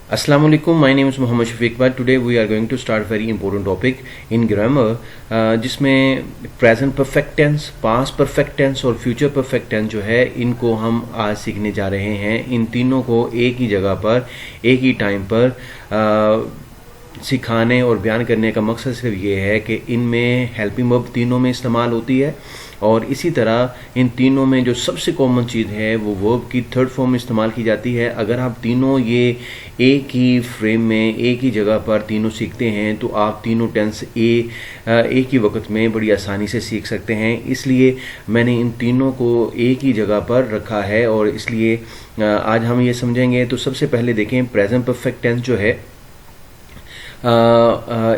Assalamu alaikum. My name is Muhammad Shafiq Bhatt. Today we are going to start very important topic in grammar, जिसमें present perfect tense, past perfect tense और future perfect tense जो है इनको हम आज सीखने जा रहे हैं। इन तीनों को एक ही जगह पर एक ही टाइम पर सिखाने और बयान करने का मकसद सिर्फ ये है कि इनमें हेल्पिंग वर्ब तीनों में इस्तेमाल होती है और इसी तरह इन तीनों में जो सबसे कॉमन चीज़ है वो वर्ब की थर्ड फॉर्म इस्तेमाल की जाती है। अगर आप तीनों ये एक ही फ्रेम में एक ही जगह पर तीनों सीखते हैं तो आप तीनों टेंस एक ही वक्त में बड़ी आसानी से सीख सकते हैं। इसलिए मैंने इन तीनों को एक ही जगह पर रखा है और इसलिए आज हम ये समझेंगे। तो सबसे पहले देखें प्रेजेंट परफेक्ट टेंस जो है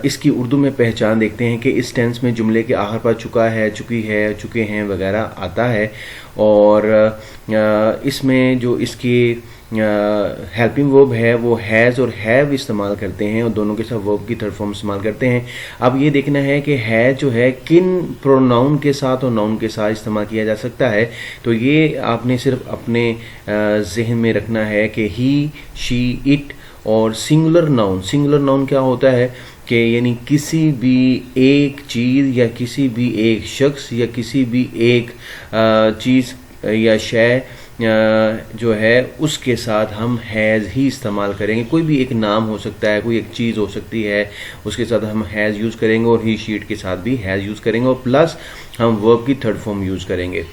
इसकी उर्दू में पहचान देखते हैं कि इस टेंस में जुमले के आखिर पर चुका है, चुकी है, चुके हैं वगैरह आता है और इसमें जो इसकी हेल्पिंग वर्ब है वो हैज़ और हैव इस्तेमाल करते हैं और दोनों के साथ वर्ब की थर्ड फॉर्म इस्तेमाल करते हैं। अब ये देखना है कि हैज़ जो है किन प्रोनाउन के साथ और नाउन के साथ इस्तेमाल किया जा सकता है। तो ये आपने सिर्फ अपने जहन में रखना है कि ही, शी, इट और सिंगुलर नाउन क्या होता है कि यानी किसी भी एक चीज़ या किसी भी एक शख्स या किसी भी एक चीज़ या शय जो है उसके साथ हम हैज़ ही इस्तेमाल करेंगे। कोई भी एक नाम हो सकता है, कोई एक चीज़ हो सकती है, उसके साथ हम हैज़ यूज़ करेंगे और ही, शीट के साथ भी हैज़ यूज़ करेंगे और प्लस हम वर्ब की थर्ड फॉर्म यूज़ करेंगे।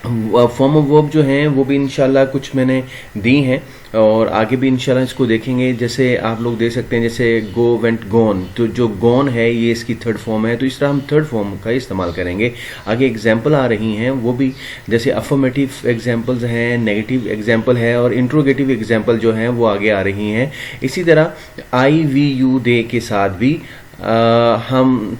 फॉर्म ऑफ वर्ब जो हैं वो भी इंशाल्लाह कुछ मैंने दी हैं और आगे भी इंशाल्लाह इसको देखेंगे। जैसे आप लोग देख सकते हैं जैसे गो, वेंट, गोन, तो जो गोन है ये इसकी थर्ड फॉर्म है, तो इस तरह हम थर्ड फॉर्म का इस्तेमाल करेंगे। आगे एग्जाम्पल आ रही हैं वो भी जैसे अफर्मेटिव एग्जाम्पल्स हैं, नेगेटिव एग्जाम्पल है और इंट्रोगेटिव एग्जाम्पल जो हैं वो आगे आ रही हैं। इसी तरह आई, वी, यू, दे के साथ भी हम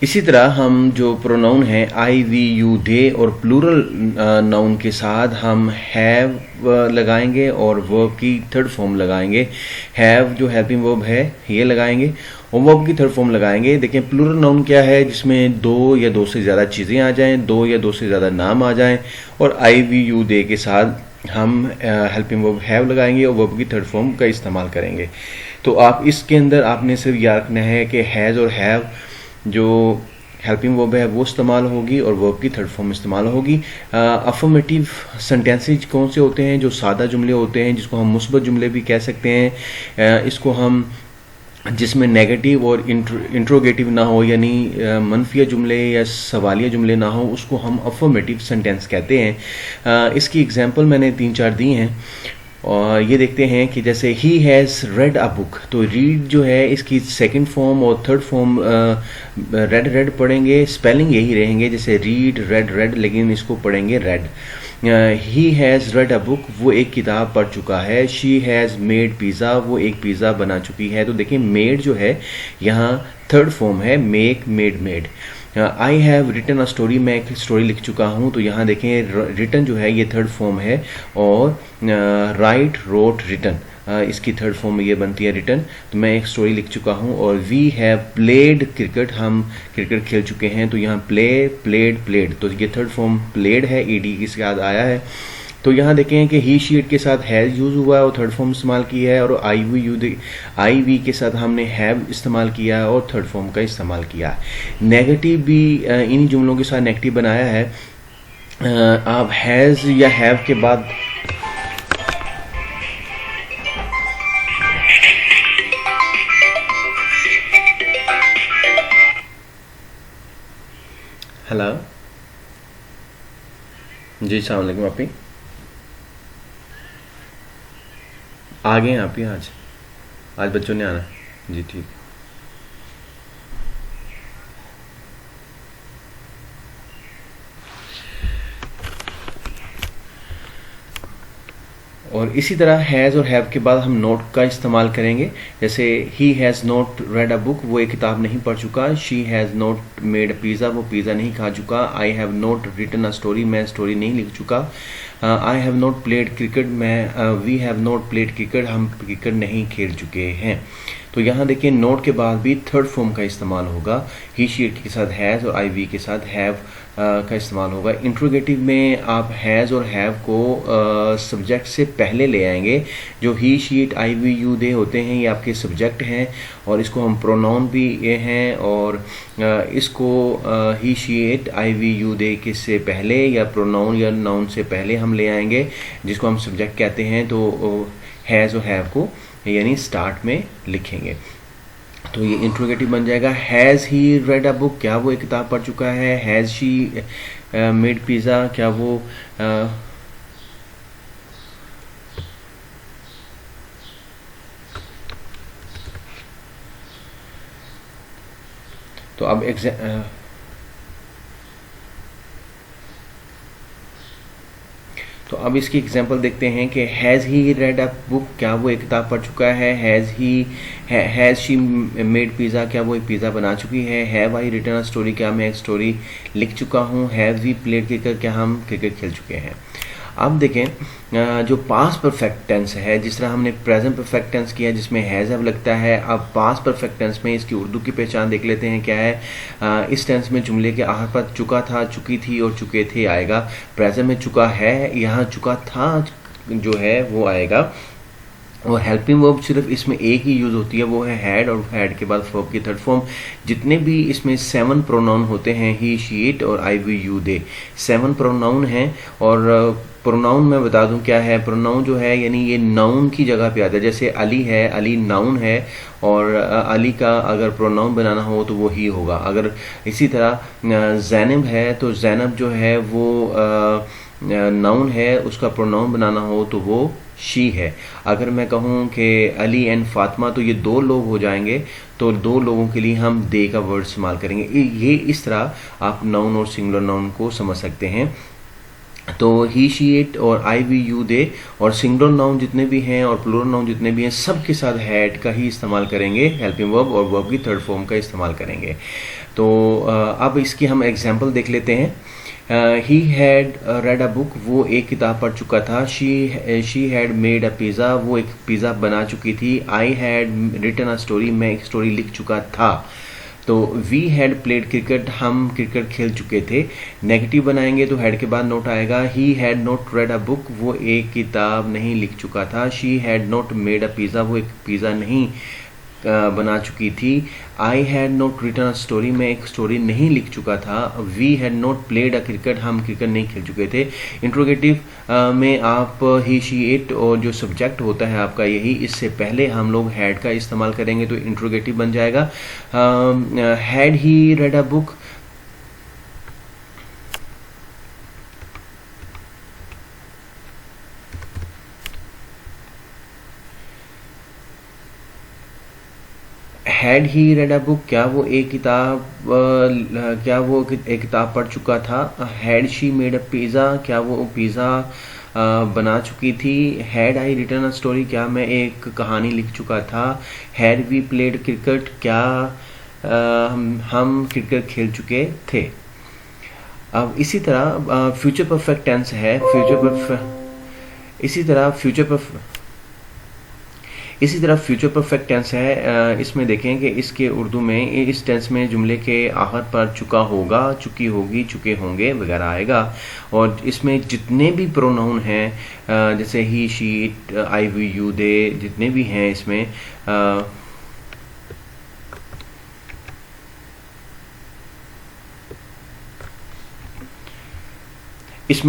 इसी तरह हम जो प्रोनाउन है आई, वी, यू, दे और प्लूरल नाउन के साथ हम हैव लगाएंगे और वर्ब की थर्ड फॉर्म लगाएंगे। हैव जो हेल्पिंग वर्ब है ये लगाएंगे और वर्ब की थर्ड फॉर्म लगाएंगे। देखें प्लूरल नाउन क्या है, जिसमें दो या दो से ज़्यादा चीज़ें आ जाएं, दो या दो से ज़्यादा नाम आ जाएं और आई, वी, यू, दे के साथ हम हेल्पिंग वर्ब हैव लगाएंगे और वर्ब की थर्ड फॉर्म का इस्तेमाल करेंगे। तो आप इसके अंदर आपने सिर्फ याद रखना है कि हैज़ और हैव जो हेल्पिंग वर्ब है वो इस्तेमाल होगी और वर्ब की थर्ड फॉर्म इस्तेमाल होगी। अफर्मेटिव सेंटेंसेज कौन से होते हैं, जो सादा जुमले होते हैं जिसको हम मुस्बत जुमले भी कह सकते हैं। इसको हम जिसमें नेगेटिव और इंट्रोगेटिव ना हो यानी मनफिया जुमले या सवालिया जुमले ना हो उसको हम अफर्मेटिव सेंटेंस कहते हैं। इसकी एग्जांपल मैंने 3-4 दी हैं और ये देखते हैं कि जैसे he has red a book, तो रीड जो है इसकी सेकंड फॉर्म और थर्ड फॉर्म रेड पढ़ेंगे, स्पेलिंग यही रहेंगे जैसे रीड, रेड, लेकिन इसको पढ़ेंगे red. He has red a book, वो एक किताब पढ़ चुका है। शी हैज़ मेड पिज़्ज़ा, वो एक पिज़्ज़ा बना चुकी है। तो देखिए मेड जो है यहाँ थर्ड फॉर्म है, make, made. I have written a story, मैं एक स्टोरी लिख चुका हूँ, तो यहाँ देखें रिटन जो है ये थर्ड फॉर्म है और राइट, रोट, रिटन इसकी थर्ड फॉर्म में ये बनती है रिटन। तो मैं एक स्टोरी लिख चुका हूँ। और वी हैव प्लेड क्रिकेट, हम क्रिकेट खेल चुके हैं, तो यहाँ प्ले, प्लेड, तो ये थर्ड फॉर्म प्लेड है, ईडी इसके बाद आया है। तो यहाँ देखें कि ही शी इट के साथ हैज़ यूज़ हुआ है और थर्ड फॉर्म इस्तेमाल किया है, और आई वी के साथ हमने हैव इस्तेमाल किया है और थर्ड फॉर्म का इस्तेमाल किया है। नेगेटिव भी इन जुमलों के साथ नेगेटिव बनाया है। आप हैज़ या हैव के बाद हेलो जी, अस्सलाम वालेकुम। आप ही आ गए हैं? आप ही आज बच्चों ने आना? जी ठीक। और इसी तरह हैज़ और हैव के बाद हम नोट का इस्तेमाल करेंगे। जैसे he has not read a book, वो एक किताब नहीं पढ़ चुका। She has not made a pizza, वो पिज़्ज़ा नहीं खा चुका। I have not written a story, मैं स्टोरी नहीं लिख चुका। I have not played cricket, we have not played cricket, हम क्रिकेट नहीं खेल चुके हैं। तो यहाँ देखिए नोट के बाद भी थर्ड फॉर्म का इस्तेमाल होगा। ही शी इट के साथ हैज़ और आई वी के साथ हैव का इस्तेमाल होगा। इंट्रोगेटिव में आप हैज़ और हैव को सब्जेक्ट से पहले ले आएंगे। जो he she it I we you they होते हैं, ये आपके सब्जेक्ट हैं, और इसको हम प्रोनाउन भी ये हैं, और इसको he she it I we you they के से पहले या प्रोनाउन या नाउन से पहले हम ले आएंगे, जिसको हम सब्जेक्ट कहते हैं। तो हैज़ और हैव को यानी स्टार्ट में लिखेंगे। तो ये इंट्रोगेटिव बन जाएगा। Has he read a book, क्या वो एक किताब पढ़ चुका है। हैज़ शी मेड पिज़्ज़ा, क्या वो तो अब तो अब इसकी एग्जांपल देखते हैं कि has he read a book, क्या वो एक किताब पढ़ चुका है। हैज़ शी मेड पिज़्ज़ा, क्या वो एक पिज़्ज़ा बना चुकी है। Have I written a story, क्या मैं एक स्टोरी लिख चुका हूँ। हैव वी प्लेड क्रिकेट, क्या हम क्रिकेट खेल चुके हैं। अब देखें जो पास्ट परफेक्ट टेंस है, जिस तरह हमने प्रेजेंट परफेक्ट टेंस किया जिसमें हैज़ हैव लगता है, अब पास्ट परफेक्ट टेंस में इसकी उर्दू की पहचान देख लेते हैं क्या है। इस टेंस में जुमले के आखिर पर चुका था, चुकी थी और चुके थे आएगा। प्रेजेंट में चुका है, यहाँ चुका था जो है वो आएगा। और हेल्पिंग वर्ब सिर्फ इसमें एक ही यूज़ होती है, वो है हैड, और हैड के बाद वर्ब की थर्ड फॉर्म। जितने भी इसमें 7 प्रोनाउन होते हैं, ही शी इट और आई वी यू दे, 7 प्रोनाउन हैं। और प्रोनाउन मैं बता दूं क्या है। प्रोनाउन जो है यानी ये नाउन की जगह पे आता है। जैसे अली है, अली नाउन है, और अली का अगर प्रोनाउन बनाना हो तो वो ही होगा। अगर इसी तरह जैनब है, तो जैनब जो है वो नाउन है, उसका प्रोनाउन बनाना हो तो वो शी है। अगर मैं कहूँ कि अली एंड फातिमा, तो ये 2 लोग हो जाएंगे, तो 2 लोगों के लिए हम दे का वर्ड इस्तेमाल करेंगे। ये इस तरह आप नाउन और सिंगुलर नाउन को समझ सकते हैं। तो ही शी इट और आई वी यू दे, और सिंगुलर नाउन जितने भी हैं और प्लूरल नाउन जितने भी हैं, सब के साथ हैड का ही इस्तेमाल करेंगे, हेल्पिंग वर्ब, और वर्ब की थर्ड फॉर्म का इस्तेमाल करेंगे। तो अब इसकी हम एग्जाम्पल देख लेते हैं। He had read a book, वो एक किताब पढ़ चुका था। She had made a pizza, वो एक पिज़्ज़ा बना चुकी थी। I had written a story, मैं एक स्टोरी लिख चुका था। तो वी हैड प्लेड क्रिकेट, हम क्रिकेट खेल चुके थे। नेगेटिव बनाएंगे तो हैड के बाद नोट आएगा। He had not read a book, वो एक किताब नहीं लिख चुका था। She had not made a pizza, वो एक पिज़्ज़ा नहीं बना चुकी थी। I had not written a story, मैं एक स्टोरी नहीं लिख चुका था। We had not played a cricket, हम क्रिकेट नहीं खेल चुके थे। इंट्रोगेटिव में आप ही शी इट और जो सब्जेक्ट होता है आपका यही, इससे पहले हम लोग हैड का इस्तेमाल करेंगे तो इंट्रोगेटिव बन जाएगा। Had he read a book, had he read a book, क्या वो एक किताब पढ़ चुका था। Had she made a pizza, क्या वो पिज़्ज़ा बना चुकी थी। Had I written a story, क्या मैं एक कहानी लिख चुका था। हैड वी प्लेड क्रिकेट, क्या हम क्रिकेट खेल चुके थे। अब इसी तरह फ्यूचर परफेक्ट टेंस है। इसी तरह फ्यूचर परफेक्ट टेंस है, इसमें देखें कि इसके उर्दू में इस टेंस में जुमले के आखिर पर चुका होगा, चुकी होगी, चुके होंगे वगैरह आएगा। और इसमें जितने भी प्रोनाउन हैं जैसे he, she, it, I, we, you, they, जितने भी हैं इसमें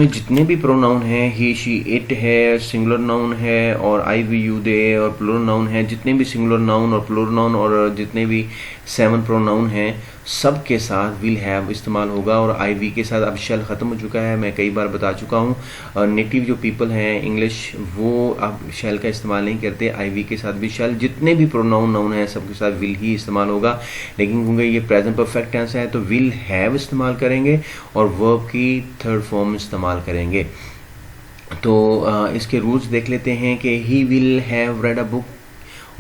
जितने भी प्रोनाउन हैं, ही, शी, इट है, सिंगुलर नाउन है, और आई, वी, यू, दे और प्लूरल नाउन है, जितने भी सिंगुलर नाउन और प्लूरल नाउन और जितने भी 7 प्रोनाउन हैं सब के साथ विल हैव इस्तेमाल होगा। और आई वी के साथ अब शेल ख़त्म हो चुका है, मैं कई बार बता चुका हूँ। और नेटिव जो पीपल हैं इंग्लिश वो अब शेल का इस्तेमाल नहीं करते, आई वी के साथ भी शेल, जितने भी प्रोनाउन नाउन हैं सबके साथ विल ही इस्तेमाल होगा। लेकिन क्योंकि ये प्रेजेंट परफेक्ट टेंस है तो विल हैव इस्तेमाल करेंगे और वर्ब की थर्ड फॉर्म इस्तेमाल करेंगे। तो इसके रूल्स देख लेते हैं कि he will have read a book,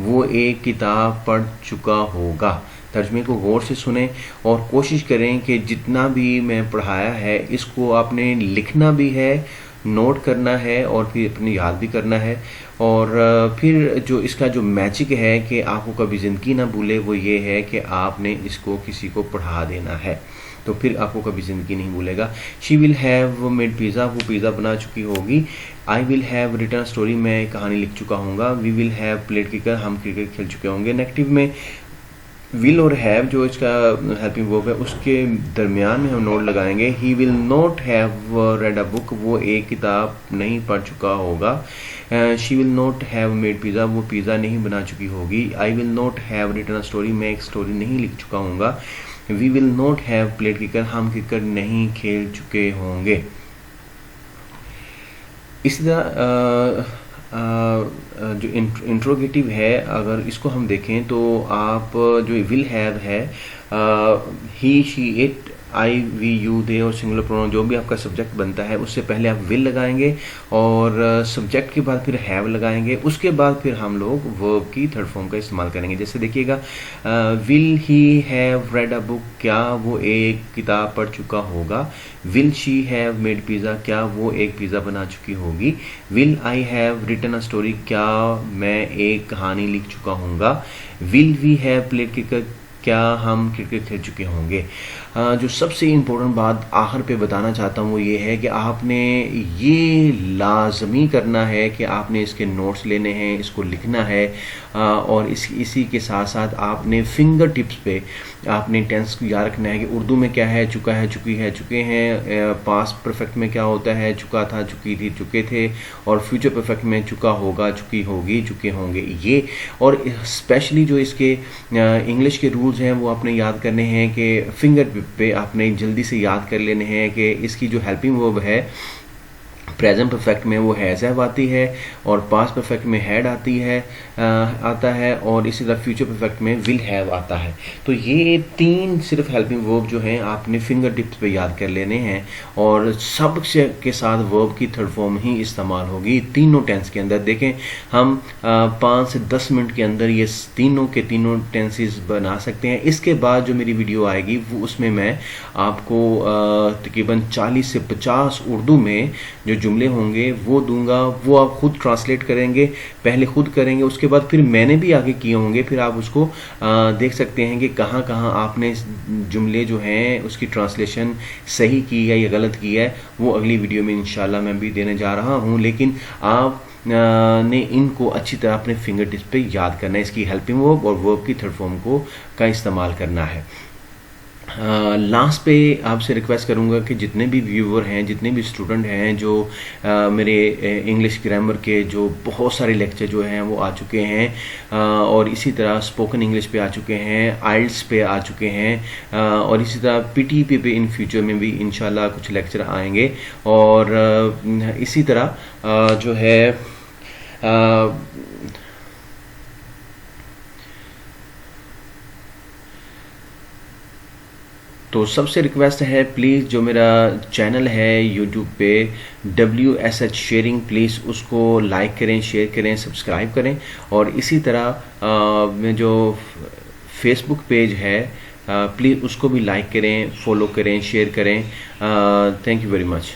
वो एक किताब पढ़ चुका होगा। तर्जमे को गौर से सुने और कोशिश करें कि जितना भी मैं पढ़ाया है इसको आपने लिखना भी है, नोट करना है और फिर अपनी याद भी करना है। और फिर जो इसका जो मैजिक है कि आपको कभी ज़िंदगी ना भूले वो ये है कि आपने इसको किसी को पढ़ा देना है, तो फिर आपको कभी ज़िंदगी नहीं भूलेगा। She will have made pizza, वो पिज़्ज़ा बना चुकी होगी। I will have written story, मैं कहानी लिख चुका हूँगा। We will have played cricket, हम क्रिकेट खेल चुके होंगे। नेगेटिव में विल और हैव जो इसका हेल्पिंग वर्ब है उसके दरमियान में हम नोट लगाएंगे। He will not have read a book, वो एक किताब नहीं पढ़ चुका होगा। She will not have made pizza, वो पिज़्ज़ा नहीं बना चुकी होगी। I will not have written a story, मैं एक स्टोरी नहीं लिख चुका हूँगा। We will not have played cricket, हम क्रिकेट नहीं खेल चुके होंगे। इसी तरह जो इंट्रोगेटिव है अगर इसको हम देखें तो आप जो विल हैव है, he, she, it, I, we, you, they और सिंगुलर प्रोनाउन जो भी आपका सब्जेक्ट बनता है उससे पहले आप विल लगाएंगे और सब्जेक्ट के बाद फिर हैव लगाएंगे, उसके बाद फिर हम लोग वर्ब की थर्ड फॉर्म का इस्तेमाल करेंगे। जैसे देखिएगा, will he have read a book, क्या वो एक किताब पढ़ चुका होगा। Will she have made pizza, क्या वो एक पिज़्ज़ा बना चुकी होगी। Will I have written a story, क्या मैं एक कहानी लिख चुका हूँगा। Will we have played cricket, क्या हम क्रिकेट खेल चुके होंगे। जो सबसे इम्पोर्टेंट बात आखिर पे बताना चाहता हूँ वो ये है कि आपने ये लाजमी करना है कि आपने इसके नोट्स लेने हैं, इसको लिखना है और इसी के साथ साथ आपने फिंगर टिप्स पे आपने टेंस को याद रखना है कि उर्दू में क्या है, चुका है, चुकी है, चुके हैं। पास्ट परफेक्ट में क्या होता है, चुका था, चुकी थी, चुके थे। और फ्यूचर परफेक्ट में चुका होगा, चुकी होगी, चुके होंगे। ये और स्पेशली जो इसके इंग्लिश के रूल्स हैं वो आपने याद करने हैं कि फिंगर पे आपने जल्दी से याद कर लेने हैं कि इसकी जो हेल्पिंग वर्ब है प्रेजेंट परफेक्ट में वो हैज़ हैव आती है और पास्ट परफेक्ट में हैड आती है आता है और इसी तरह फ्यूचर परफेक्ट में विल हैव आता है। तो ये 3 सिर्फ हेल्पिंग वर्ब जो हैं आपने फिंगर टिप्स पे याद कर लेने हैं और सब के साथ वर्ब की थर्ड फॉर्म ही इस्तेमाल होगी तीनों टेंस के अंदर। देखें हम 5 से 10 मिनट के अंदर ये तीनों के तीनों टेंसेस बना सकते हैं। इसके बाद जो मेरी वीडियो आएगी वो उसमें मैं आपको तकरीबन 40 से 50 उर्दू में जो जुमले होंगे वो दूंगा, वो आप खुद ट्रांसलेट करेंगे, पहले खुद करेंगे, उसके बाद फिर मैंने भी आगे किए होंगे, फिर आप उसको देख सकते हैं कि कहाँ कहाँ आपने जुमले जो हैं उसकी ट्रांसलेशन सही की है या गलत की है। वो अगली वीडियो में इंशाल्लाह मैं भी देने जा रहा हूँ, लेकिन आप ने इनको अच्छी तरह अपने फिंगर टिप्स पे याद करना है। इसकी हेल्पिंग वर्ब और वर्ब की थर्ड फॉर्म का इस्तेमाल करना है। लास्ट पे आपसे रिक्वेस्ट करूंगा कि जितने भी व्यूवर हैं, जितने भी स्टूडेंट हैं जो मेरे इंग्लिश ग्रामर के जो बहुत सारे लेक्चर जो हैं वो आ चुके हैं और इसी तरह स्पोकन इंग्लिश पे आ चुके हैं, आइल्स पे आ चुके हैं और इसी तरह पीटीपी पे इन फ्यूचर में भी इंशाल्लाह कुछ लेक्चर आएंगे। और इसी तरह जो है तो सबसे रिक्वेस्ट है प्लीज़ जो मेरा चैनल है यूट्यूब पे WSH शेयरिंग, प्लीज़ उसको लाइक करें, शेयर करें, सब्सक्राइब करें। और इसी तरह जो फेसबुक पेज है प्लीज़ उसको भी लाइक करें, फॉलो करें, शेयर करें। Thank you very much.